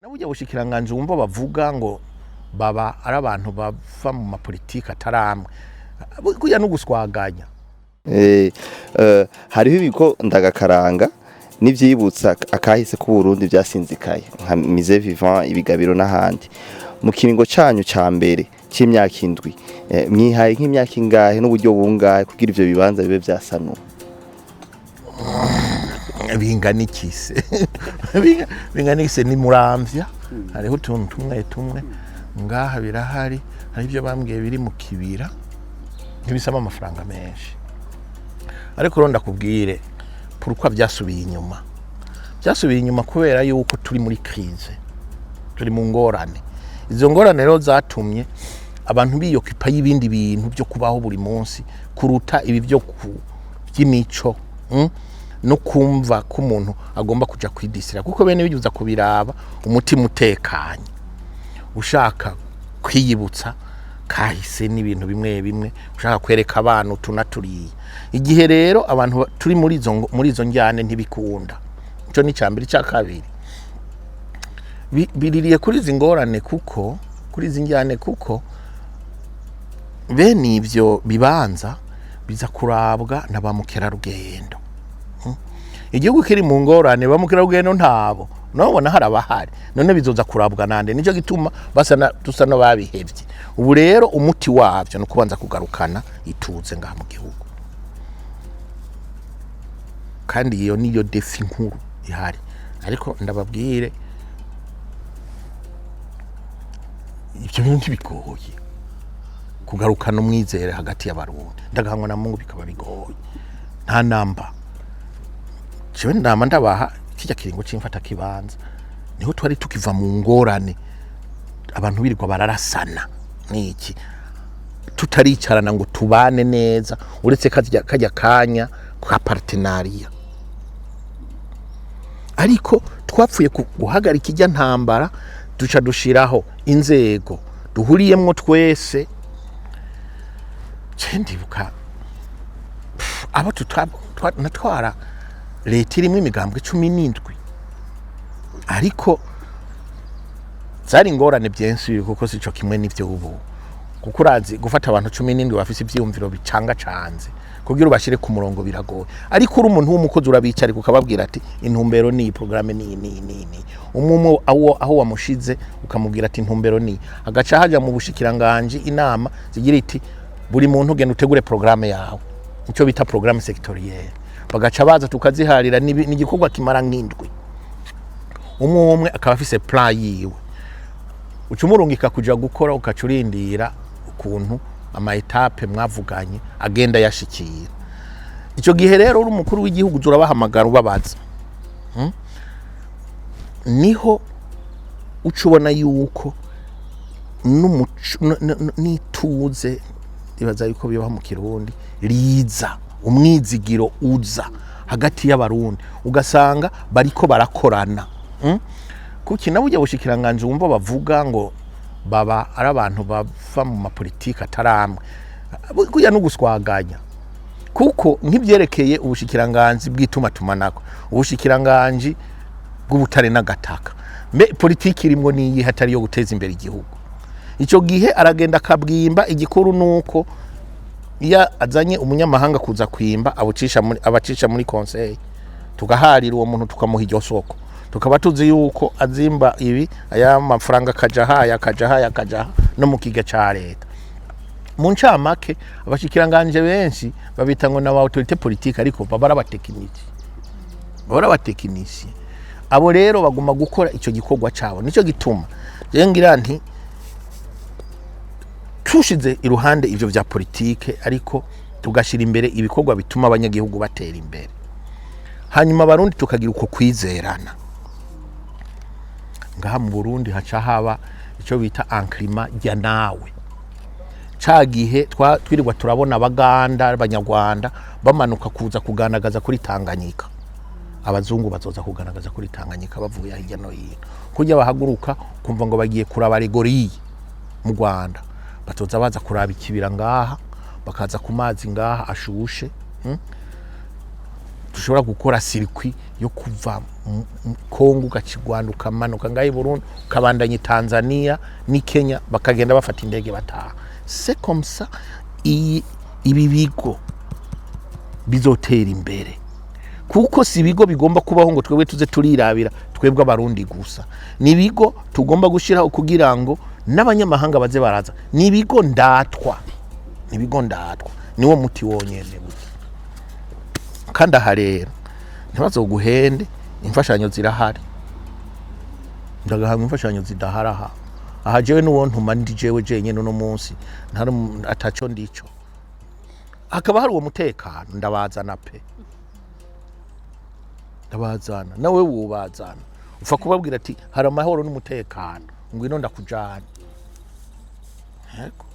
Naburya bushikiranganje wumva bavuga ngo baba ari abantu bava mu mapolitike ataramwe kuya no guswaganya. Hariho ibigo ndagakaranga n'ivyibutsa akahise ku Burundi byasinzikaye nka mise vivant ibigabiro n'ahandi. Mu kiringo canyu ca mbere c'imyaka indwi mwihaye nk'imyaka ingahe n'uburyo bungahe kugira ivyo bibanza bibe vyasanuwe? Binganikise binganikise ni muramvya hariho utuntu tumwe ngaha birahari hari ibyo bambwiye biri mu kibira ntibisaba amafaranga menshi ariko ronda kubwire pourquoi byasubiye inyuma kubera yuko turi muri crise turi mu ngorane izo ngorane rero zatumye abantu biyokipa y'ibindi bintu byo kubaho buri munsi kuruta ibi byo by'imico no kumva ko umuntu agomba kuja kwidisira kuko bene bijuza kubiraba umutima utekanye ushaka kwiyibutsa kahise n'ibintu bimwe ushaka kwereka abantu tunaturiye igihe rero abantu turi muri izo njyane ntibikunda ico ni cyambere cya kabiri biririye kuri zingorane kuko kuri zinjyane kuko bene ivyo bibanza biza kurabwa na bamukerarugendo. Igihugu kiri mu ngorane bamukerarugendo ntabo nabona har'abahari none bizoza kurabwa nande nico gituma dusa no babihevye. Ubu rero umuti wavyo no kubanza kugarukana ituze ngaha mu gihugu kandi iyo niyo défi nkuru ihari ariko ndababwire ibyo bintu bigoye kugarukana umwizere hagati y'abarundi ndagahangwa na Mungu bikaba bigoye nta namba jewe ndama ndabaha kijya kiringo c'imfata kibanza niho twari tukiva mu ngorane abantu birirwa bararasana niki tutaricarana ngo tubane neza uretse kajya kanya ka partenariat ariko twapfuye guhagarika kijya ntambara duca dushiraho inzego duhuriyemwo twese cendibuka abo natwara leta irimo imigambwe 17 ariko zari ingorane byinshi kuko sico kimwe n'ivyo ubu kuko urazi gufata abantu 17 bafise ivyumviro bicanga canze kugira ubashire ku murongo biragoye ariko uri umuntu w'umukozi urabicara ukababwira ati intumbero ni programme ni umwe aho wamushize ukamubwira ati intumbero ni agaca haja mu bushikiranganje inama zigira iti buri muntu ugenda utegure programme yawe ico bita programme sectorielle bagaca baza tukaziharira n'igikorwa kimara nk'indwi umwe akaba afise plan yiwe ucumurungika kuja gukora ukacurindira ukuntu ama etape mwavuganye agenda yashikira ico gihe rero uri umukuru w'igihugu urabahamagara ubabaza niho ucubona yuko n'ituze ibaza yuko bibaho mu Kirundi riza umwizigiro uza hagati y'abarundi ugasanga bariko barakorana kuki naburya bushikiranganje wumva bavuga ngo baba ari abantu bava mu mapolitike ataramwe kuya no guswaganya kuko nk'ivyerekeye ubushikiranganje bw'itumatumanaho ubushikiranganje bw'ubutare n'agataka politiki irimwo niyi hatari yo guteza imbere igihugu ico gihe aragenda akabwimba igikuru nuko iya azanye umunyamahanga kuza kwimba abacisha muri conseil tugaharira uwo muntu tukamuha iryo soko tukaba tuzi yuko azimba ibi aya mafaranga kajaha no mu kiga ca leta mu ncamake abashikiranganje benshi babita ngo na autorité politique ariko babara abatekinisi abo rero baguma gukora ico gikorwa cabo nico gituma je ngira nti tushize iruhande ivyo vya politike ariko tugashira imbere ibikorwa bituma abanyagihugu batera imbere hanyuma abarundi tukagira uko kwizerana ngaha mu Burundi haca haba ico bita enclima rya nawe cagihe twirirwa turabona abaganda abanyarwanda bamanuka kuza kuganagaza kuri Tanganyika abazungu bazoza kuganagaza kuri Tanganyika bavuye hirya no hino kujya bahaguruka kumva ngo bagiye kuraba rigori mu Rwanda batoza baza kuraba ikibira ngaha bakaza ku mazi ngaha ashushe dushobora gukora circuit yo kuva Kongo ugacigwanda ukamanuka ngaho Burundi ukabandanya Tanzania ni Kenya bakagenda bafata indege bataha. C'est comme ça ibi bigo bizotera imbere, kuko si bigo bigomba kubaho ngo twebwe tuze turirabira twebwe abarundi gusa. Ni bigo tugomba gushiraho kugira ngo n'abanyamahanga baze baraza. Ni bigo ndatwa, niwo muti wonyene buti. Kandi aha rero ntibazoguhende, imfashanyo zirahari. Ndagahamwe imfashanyo zidahari aha jewe nuwo ntuma ndi jewe jenyene no munsi ataco ndico. Hakaba hari uwo mutekano ndabazana pe, ndabazana nawe wubazana, ufa kubabwira ati hari amahoro n'umutekano ngwino ndakujana. Yego.